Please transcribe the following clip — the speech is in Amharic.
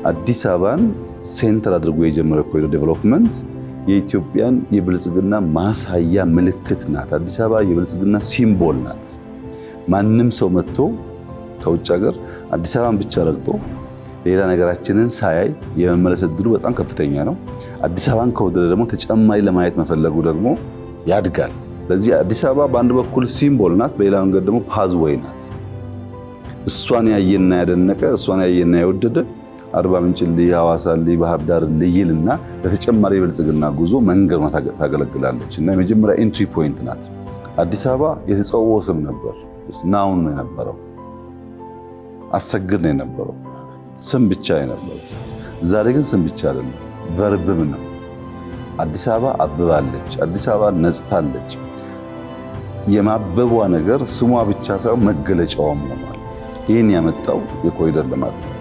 አዲስ አበባን ሴንተር አድርጎ የጀመረ ኮሪዶር ዴቨሎፕመንት የኢትዮጵያን የብልጽግና ማሳያ ምልክት ናት። አዲስ አበባ የብልጽግና ሲምቦል ናት። ማንም ሰው መጥቶ ከውጭ ሀገር አዲስ አበባን ብቻ ረግጦ ሌላ ነገራችንን ሳያይ የመመለስ እድሉ በጣም ከፍተኛ ነው። አዲስ አበባን ከወደደ ደግሞ ተጨማሪ ለማየት መፈለጉ ደግሞ ያድጋል። ለዚህ አዲስ አበባ በአንድ በኩል ሲምቦል ናት፣ በሌላ መንገድ ደግሞ ፓዝዌይ ናት። እሷን ያየና ያደነቀ እሷን ያየና የወደደ አርባ ምንጭ ልይ፣ ሐዋሳ ልይ፣ ባህር ዳር ልይልና ለተጨማሪ የብልጽግና ጉዞ መንገድ ታገለግላለች እና የመጀመሪያ ኤንትሪ ፖይንት ናት። አዲስ አበባ የተጸውዖ ስም ነበር፣ ናውን ነው የነበረው፣ አሰግድ ነው የነበረው፣ ስም ብቻ የነበረው። ዛሬ ግን ስም ብቻ አይደለም፣ ቨርብም ነው። አዲስ አበባ አብባለች፣ አዲስ አበባ ነጽታለች። የማበቧ ነገር ስሟ ብቻ ሳይሆን መገለጫዋም ሆኗል። ይህን ያመጣው የኮሪደር ልማት ነው።